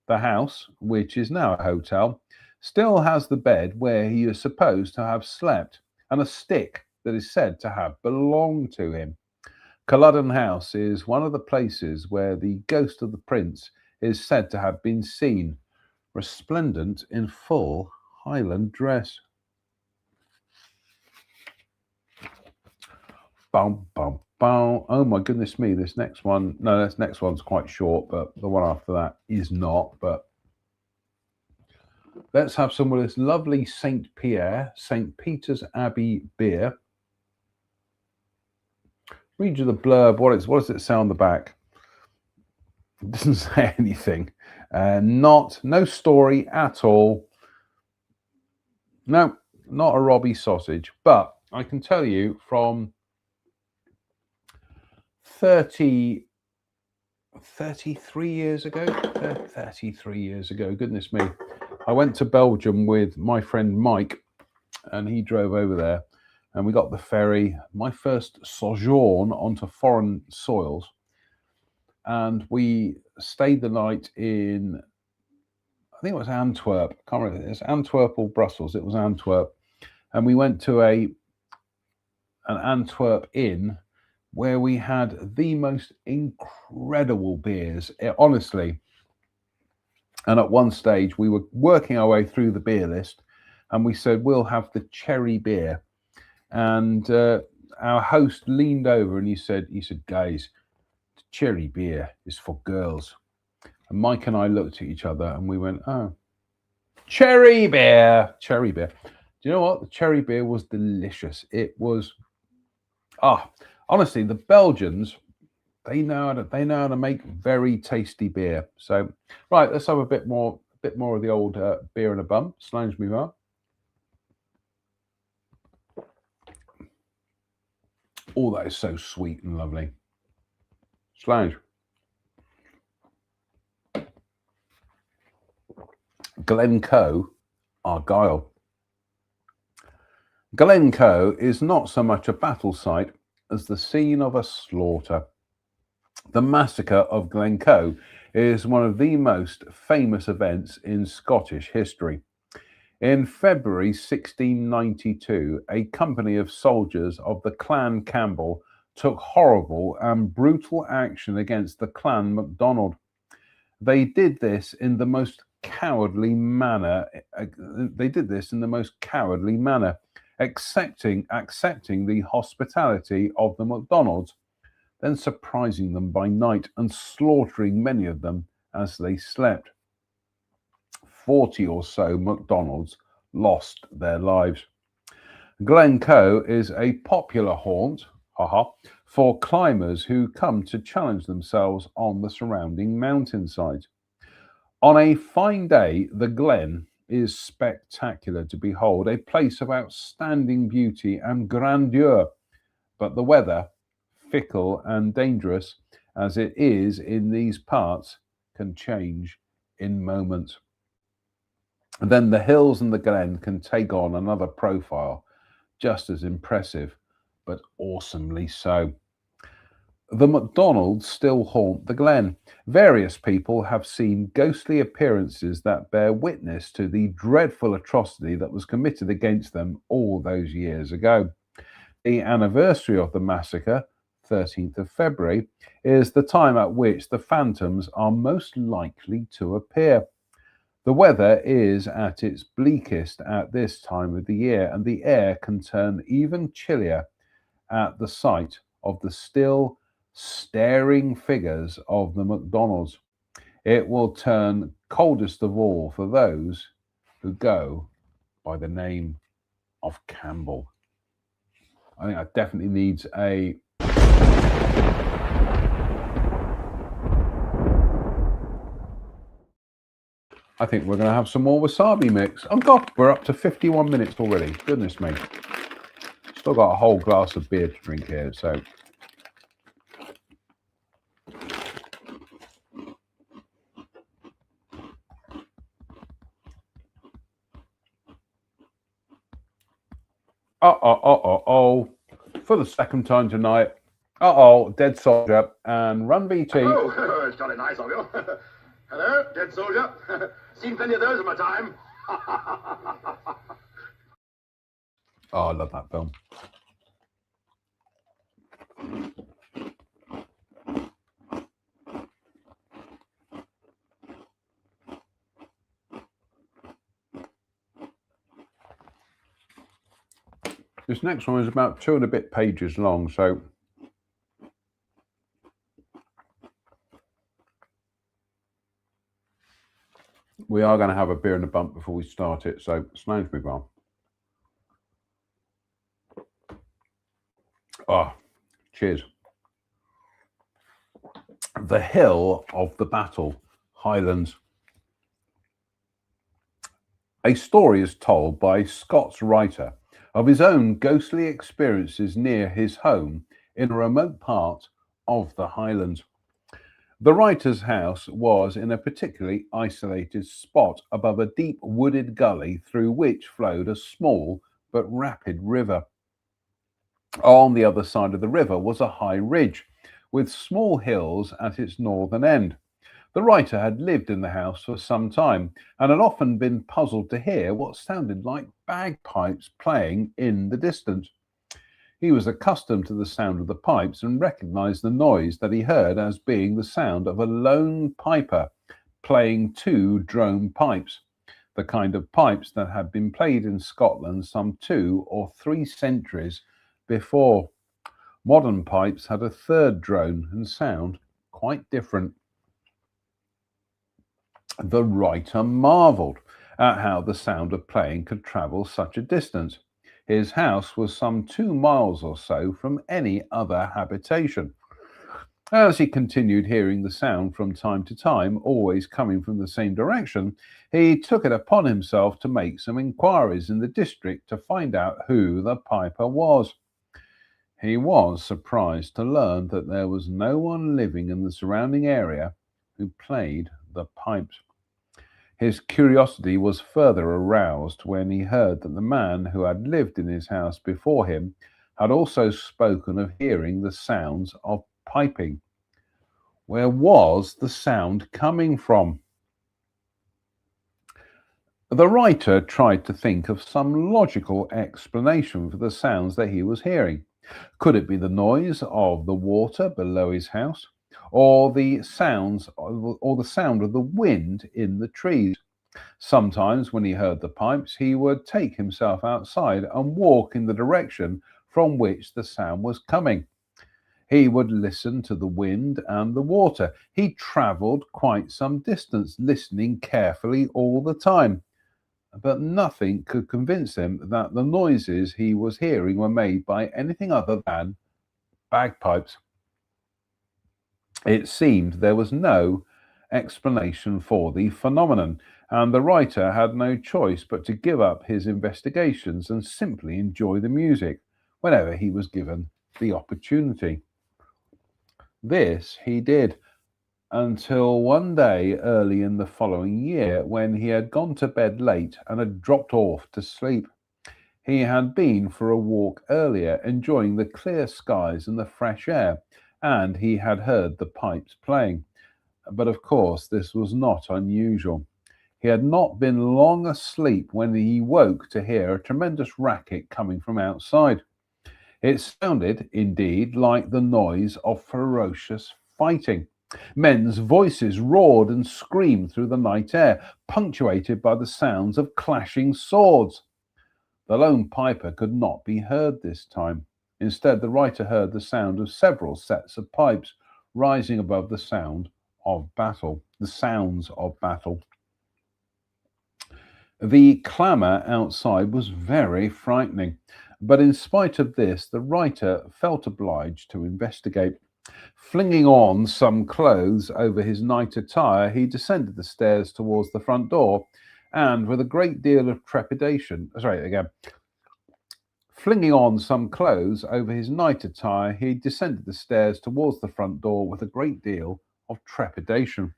The house, which is now a hotel, still has the bed where he is supposed to have slept and a stick that is said to have belonged to him. Culloden House is one of the places where the ghost of the prince is said to have been seen, resplendent in full Highland dress. Bum, bum, bum. Oh my goodness me, this next one, no, this next one's quite short, but the one after that is not. But let's have some of this lovely St. Pierre, St. Peter's Abbey beer. Read you the blurb. What does it say on the back? It doesn't say anything. No story at all. No, not a Robbie sausage. But I can tell you from 33 years ago, goodness me, I went to Belgium with my friend Mike, and he drove over there, and we got the ferry, my first sojourn onto foreign soils, and we stayed the night in, I think it was Antwerp, I can't remember, it's Antwerp or Brussels, it was Antwerp, and we went to an Antwerp inn where we had the most incredible beers, honestly. And at one stage, we were working our way through the beer list, and we said, we'll have the cherry beer. And our host leaned over and he said, guys, the cherry beer is for girls. And Mike and I looked at each other and we went, oh, cherry beer. Do you know what? The cherry beer was delicious. It was, honestly, the Belgians, they know how to make very tasty beer. So, right, let's have a bit more of the old beer and a bum. Slange me up. Oh, that is so sweet and lovely. Slange. Glencoe, Argyll. Glencoe is not so much a battle site as the scene of a slaughter. The massacre of Glencoe is one of the most famous events in Scottish history. In February 1692, a company of soldiers of the Clan Campbell took horrible and brutal action against the Clan MacDonald. They did this in the most cowardly manner. Accepting the hospitality of the MacDonalds, then surprising them by night and slaughtering many of them as they slept. 40 or so MacDonalds lost their lives. Glencoe is a popular haunt for climbers who come to challenge themselves on the surrounding mountainsides. On a fine day, the Glen is spectacular to behold, a place of outstanding beauty and grandeur, but the weather, fickle and dangerous as it is in these parts, can change in moments. And then the hills and the Glen can take on another profile, just as impressive, but awesomely so. The MacDonalds still haunt the Glen. Various people have seen ghostly appearances that bear witness to the dreadful atrocity that was committed against them all those years ago. The anniversary of the massacre, 13th of February, is the time at which the phantoms are most likely to appear. The weather is at its bleakest at this time of the year, and the air can turn even chillier at the sight of the still staring figures of the MacDonalds. It will turn coldest of all for those who go by the name of Campbell. I think that definitely needs a I think we're going to have some more wasabi mix. Oh God, we're up to 51 minutes already. Goodness me. Still got a whole glass of beer to drink here, so. For the second time tonight. Dead Soldier and Run VT. Oh, it's jolly nice of you. Hello, Dead Soldier. Seen plenty of those in my time. Oh, I love that film. This next one is about 2 and a bit pages long, so we are going to have a beer and a bump before we start it, so slow me on. Oh, cheers. The Hill of the Battle, Highlands. A story is told by a Scots writer of his own ghostly experiences near his home in a remote part of the Highlands. The writer's house was in a particularly isolated spot above a deep wooded gully through which flowed a small but rapid river. On the other side of the river was a high ridge with small hills at its northern end. The writer had lived in the house for some time and had often been puzzled to hear what sounded like bagpipes playing in the distance. He was accustomed to the sound of the pipes and recognized the noise that he heard as being the sound of a lone piper playing 2 drone pipes, the kind of pipes that had been played in Scotland some 2 or 3 centuries before. Modern pipes had a 3rd drone and sound quite different. The writer marvelled at how the sound of playing could travel such a distance. His house was some 2 miles or so from any other habitation. As he continued hearing the sound from time to time, always coming from the same direction, he took it upon himself to make some inquiries in the district to find out who the piper was. He was surprised to learn that there was no one living in the surrounding area who played the pipes. His curiosity was further aroused when he heard that the man who had lived in his house before him had also spoken of hearing the sounds of piping. Where was the sound coming from? The writer tried to think of some logical explanation for the sounds that he was hearing. Could it be the noise of the water below his house, or the sound of the wind in the trees? Sometimes when he heard the pipes, he would take himself outside and walk in the direction from which the sound was coming. He would listen to the wind and the water. He travelled quite some distance, listening carefully all the time. But nothing could convince him that the noises he was hearing were made by anything other than bagpipes. It seemed there was no explanation for the phenomenon, and the writer had no choice but to give up his investigations and simply enjoy the music whenever he was given the opportunity. This he did until one day early in the following year, when he had gone to bed late and had dropped off to sleep. He had been for a walk earlier, enjoying the clear skies and the fresh air, and he had heard the pipes playing. But of course, this was not unusual. He had not been long asleep when he woke to hear a tremendous racket coming from outside. It sounded, indeed, like the noise of ferocious fighting. Men's voices roared and screamed through the night air, punctuated by the sounds of clashing swords. The lone piper could not be heard this time. Instead, the writer heard the sound of several sets of pipes rising above the sounds of battle. The clamour outside was very frightening, but in spite of this, the writer felt obliged to investigate. Flinging on some clothes over his night attire, he descended the stairs towards the front door, and with a great deal of trepidation, flinging on some clothes over his night attire, he descended the stairs towards the front door with a great deal of trepidation.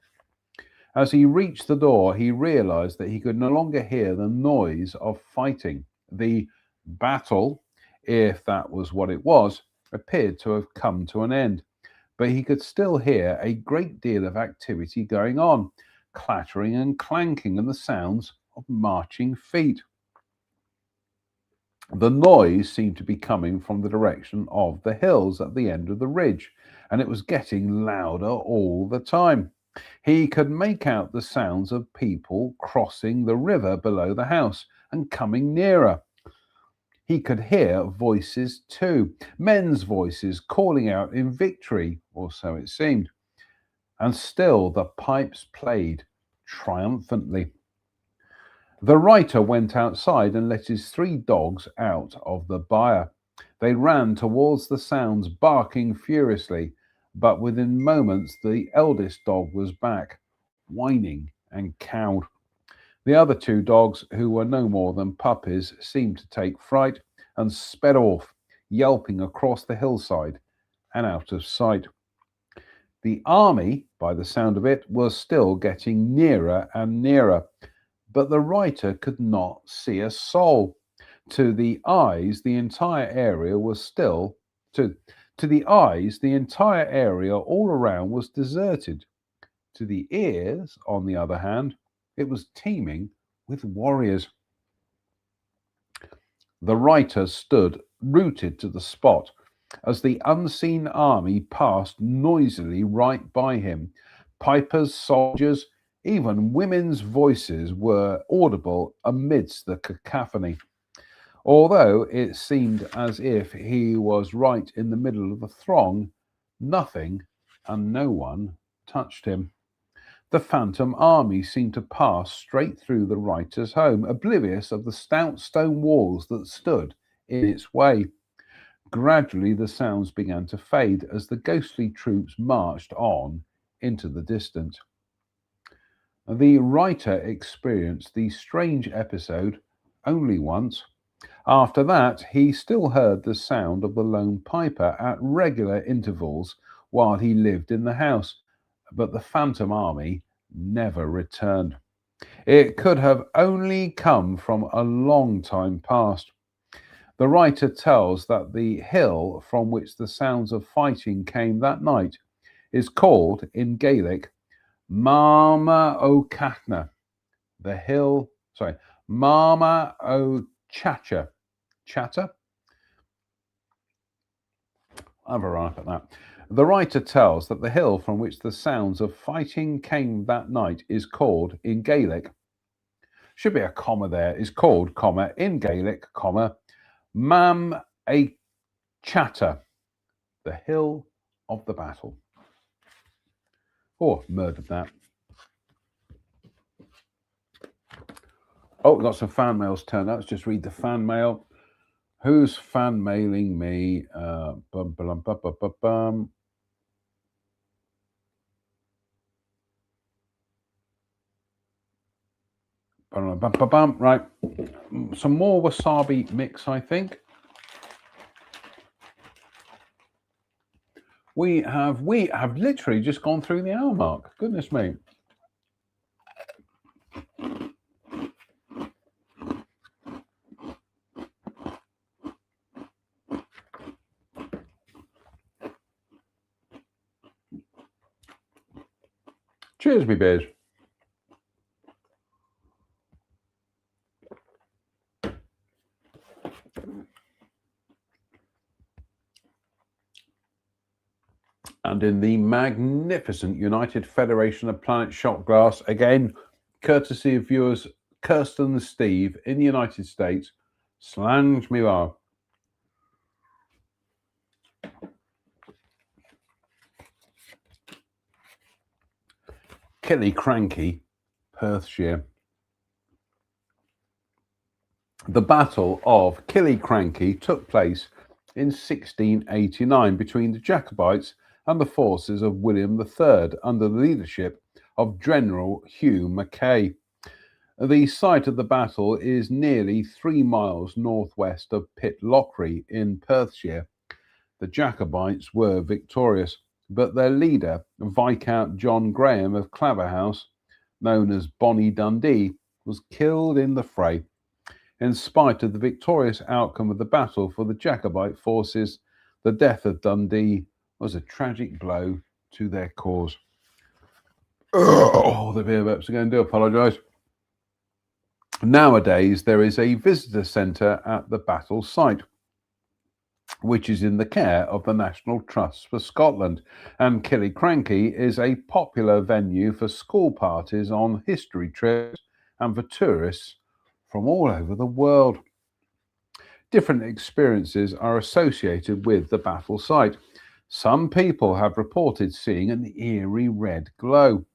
As he reached the door, he realized that he could no longer hear the noise of fighting. The battle, if that was what it was, appeared to have come to an end, but he could still hear a great deal of activity going on, clattering and clanking, and the sounds of marching feet. The noise seemed to be coming from the direction of the hills at the end of the ridge, and it was getting louder all the time. He could make out the sounds of people crossing the river below the house and coming nearer. He could hear voices too, men's voices calling out in victory, or so it seemed. And still the pipes played triumphantly. The writer went outside and let his 3 dogs out of the byre. They ran towards the sounds, barking furiously, but within moments the eldest dog was back, whining and cowed. The other 2 dogs, who were no more than puppies, seemed to take fright and sped off, yelping across the hillside and out of sight. The army, by the sound of it, was still getting nearer and nearer, but the writer could not see a soul. To the eyes, the entire area was still to the eyes, the entire area all around was deserted. To the ears, on the other hand, it was teeming with warriors. The writer stood rooted to the spot as the unseen army passed noisily right by him. Pipers, soldiers, even women's voices were audible amidst the cacophony. Although it seemed as if he was right in the middle of the throng, nothing and no one touched him. The phantom army seemed to pass straight through the writer's home, oblivious of the stout stone walls that stood in its way. Gradually the sounds began to fade as the ghostly troops marched on into the distance. The writer experienced the strange episode only once. After that, he still heard the sound of the lone piper at regular intervals while he lived in the house, but the phantom army never returned. It could have only come from a long time past. The writer tells that the hill from which the sounds of fighting came that night is called in Gaelic Mama O'Catna. The hill, Mama O'Chatter. Chatter? I'll have a run at that. The writer tells that the hill from which the sounds of fighting came that night is called in Gaelic. Should be a comma there. Is called, comma, in Gaelic, comma, Mam a Chatter, the hill of the battle. Oh, murdered that. Oh, we've got some fan mails turned up. Let's just read the fan mail. Who's fan mailing me? Right. Some more wasabi mix, I think. We have literally just gone through the hour mark. Goodness me. Cheers, me bears. And in the magnificent United Federation of Planet Shot Glass, again, courtesy of viewers Kirsten and Steve in the United States, Slange me bar. Killiecrankie, Perthshire. The Battle of Killiecrankie took place in 1689 between the Jacobites and the forces of William III under the leadership of General Hugh Mackay. The site of the battle is nearly 3 miles northwest of Pitlochry in Perthshire. The Jacobites were victorious, but their leader, Viscount John Graham of Claverhouse, known as Bonnie Dundee, was killed in the fray. In spite of the victorious outcome of the battle for the Jacobite forces, the death of Dundee was a tragic blow to their cause. Oh, the beer burps again, do apologise. Nowadays, there is a visitor centre at the battle site, which is in the care of the National Trust for Scotland, and Killiecrankie is a popular venue for school parties on history trips and for tourists from all over the world. Different experiences are associated with the battle site. Some people have reported seeing an eerie red glow.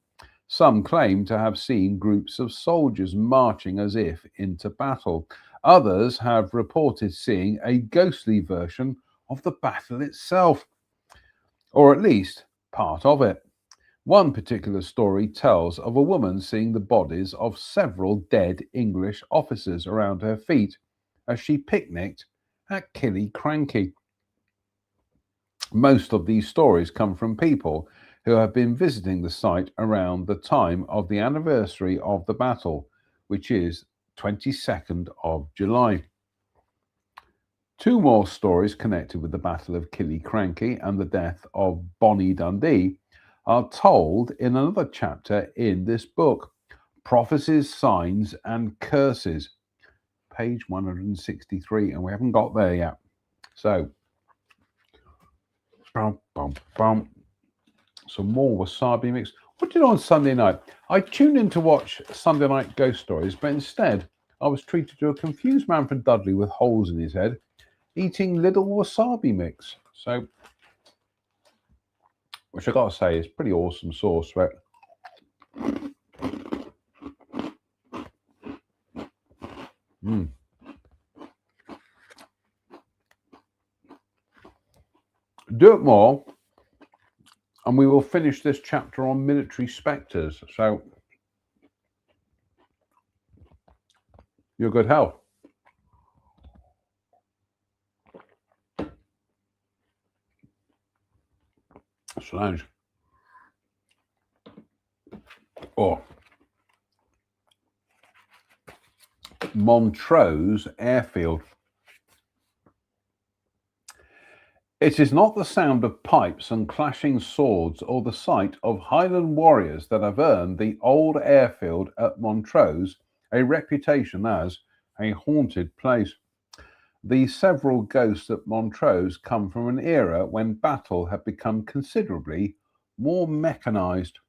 Some claim to have seen groups of soldiers marching as if into battle. Others have reported seeing a ghostly version of the battle itself, or at least part of it. One particular story tells of a woman seeing the bodies of several dead English officers around her feet as she picnicked at Killiecrankie. Most of these stories come from people who have been visiting the site around the time of the anniversary of the battle, which is 22nd of July. Two more stories connected with the Battle of Killiecrankie and the death of Bonnie Dundee are told in another chapter in this book, Prophecies, Signs and Curses, page 163, and we haven't got there yet. So, some more wasabi mix. What did I do on Sunday night? I tuned in to watch Sunday Night Ghost Stories, but instead I was treated to a confused Manfred Dudley with holes in his head, eating little wasabi mix. So, which I gotta say is pretty awesome sauce, right? Do it more, and we will finish this chapter on military spectres. So, your good health. Solange. Oh. Montrose Airfield. It is not the sound of pipes and clashing swords or the sight of Highland warriors that have earned the old airfield at Montrose a reputation as a haunted place. The several ghosts at Montrose come from an era when battle had become considerably more mechanized.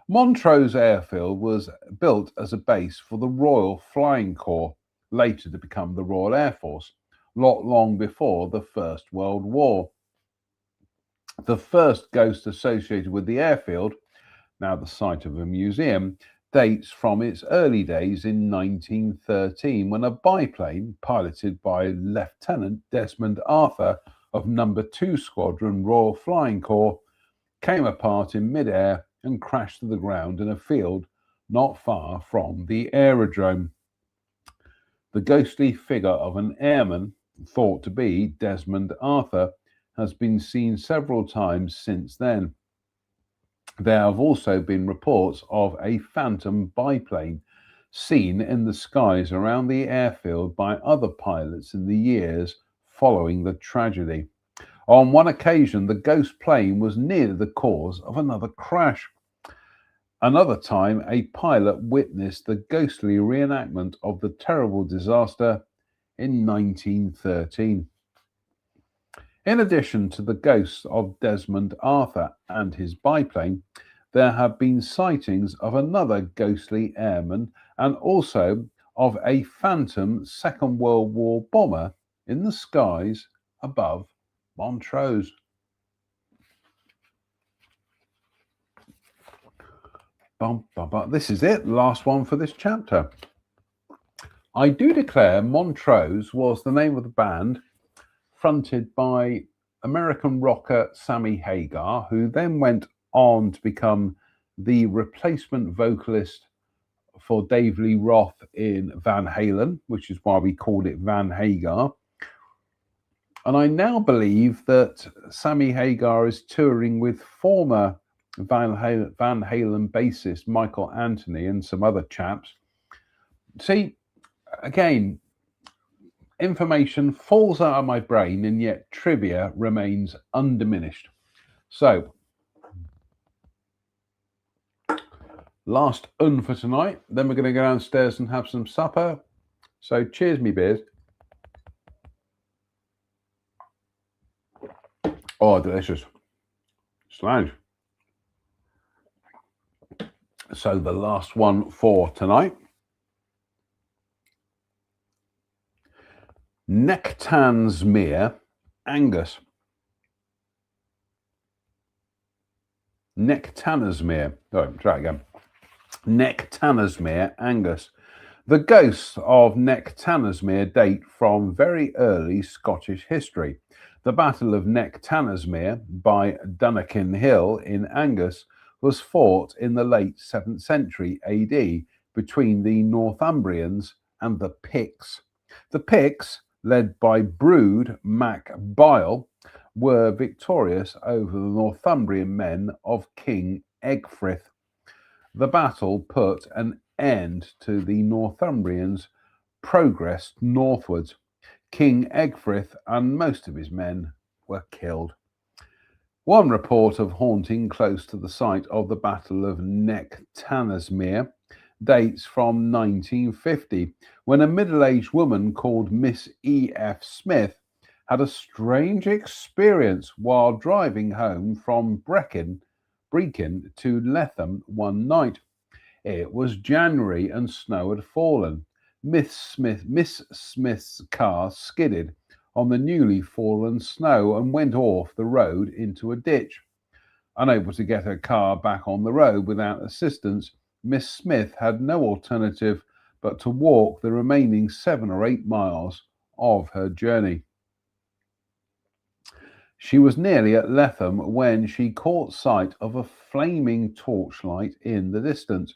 Montrose Airfield was built as a base for the Royal Flying Corps, later to become the Royal Air Force, not long before the First World War. The first ghost associated with the airfield, now the site of a museum, dates from its early days in 1913, when a biplane piloted by Lieutenant Desmond Arthur of No. 2 Squadron Royal Flying Corps came apart in mid-air and crashed to the ground in a field not far from the aerodrome. The ghostly figure of an airman, thought to be Desmond Arthur, has been seen several times since then. There have also been reports of a phantom biplane seen in the skies around the airfield by other pilots in the years following the tragedy. On one occasion, the ghost plane was near the cause of another crash. Another time, a pilot witnessed the ghostly reenactment of the terrible disaster in 1913. In addition to the ghosts of Desmond Arthur and his biplane, there have been sightings of another ghostly airman and also of a phantom Second World War bomber in the skies above Montrose. This is it, last one for this chapter. I do declare Montrose was the name of the band fronted by American rocker Sammy Hagar, who then went on to become the replacement vocalist for Dave Lee Roth in Van Halen, which is why we called it Van Hagar. And I now believe that Sammy Hagar is touring with former Van Halen bassist Michael Anthony and some other chaps. See, again, information falls out of my brain, and yet trivia remains undiminished. So, last for tonight. Then we're going to go downstairs and have some supper. So, cheers, me beers. Oh, delicious. Slange. So, the last one for tonight. Nectansmere Angus. Nectansmere. Oh, try it again. Nectansmere Angus. The ghosts of Nectansmere date from very early Scottish history. The Battle of Nectansmere by Dunnakin Hill in Angus was fought in the late 7th century AD between the Northumbrians and the Picts. The Picts, led by Brood Mac Bile, were victorious over the Northumbrian men of King Egfrith. The battle put an end to the Northumbrians' progress northwards. King Egfrith and most of his men were killed. One report of haunting close to the site of the Battle of Nectansmere dates from 1950, when a middle-aged woman called Miss E.F. Smith had a strange experience while driving home from Brechin to Letham one night. It was January and snow had fallen. Miss Smith's car skidded on the newly fallen snow and went off the road into a ditch. Unable to get her car back on the road without assistance, Miss Smith had no alternative but to walk the remaining 7 or 8 miles of her journey. She was nearly at Letham when she caught sight of a flaming torchlight in the distance.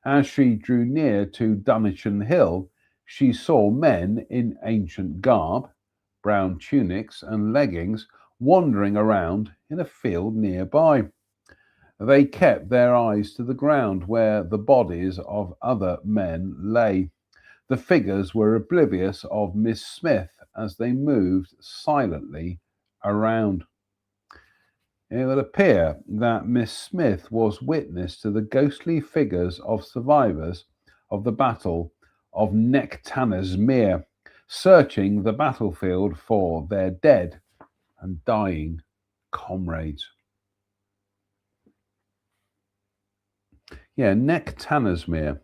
As she drew near to Dunnakin Hill, she saw men in ancient garb, brown tunics and leggings, wandering around in a field nearby. They kept their eyes to the ground where the bodies of other men lay. The figures were oblivious of Miss Smith as they moved silently around. It would appear that Miss Smith was witness to the ghostly figures of survivors of the Battle of Nectansmere, searching the battlefield for their dead and dying comrades. Yeah, Nectansmere.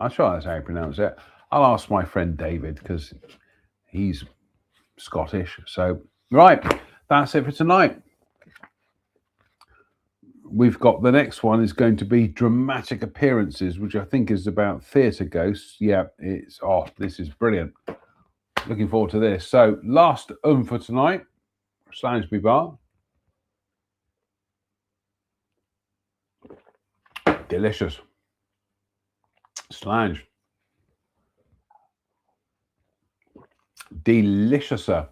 I'm sure that's how you pronounce it. I'll ask my friend David because he's Scottish. So, right, that's it for tonight. We've got the next one is going to be dramatic appearances, which I think is about theatre ghosts. Yeah, this is brilliant. Looking forward to this. So, last for tonight, Slansbury Bar. Delicious. Slange. Deliciouser.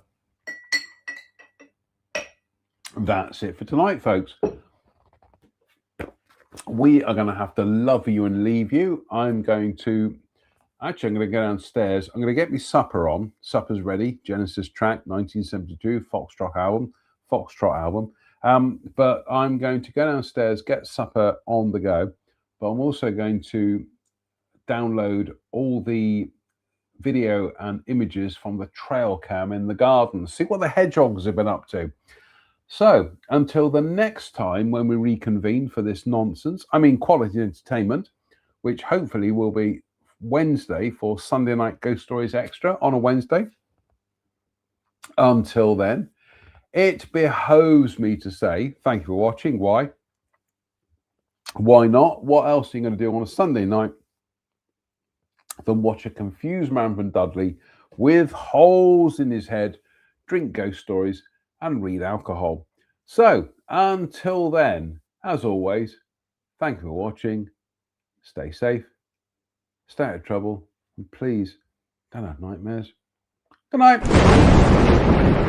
That's it for tonight, folks. We are going to have to love you and leave you. I'm going to go downstairs. I'm going to get my supper on. Supper's ready. Genesis track, 1972, Foxtrot album. But I'm going to go downstairs, get supper on the go. But I'm also going to download all the video and images from the trail cam in the garden. See what the hedgehogs have been up to. So, until the next time when we reconvene for this nonsense, quality entertainment, which hopefully will be Wednesday for Sunday Night Ghost Stories Extra on a Wednesday. Until then, it behoves me to say thank you for watching. Why? Why not? What else are you going to do on a Sunday night than watch a confused man from Dudley with holes in his head drink ghost stories and read alcohol. So until then, as always, thank you for watching. Stay safe, stay out of trouble, and please don't have nightmares. Good night.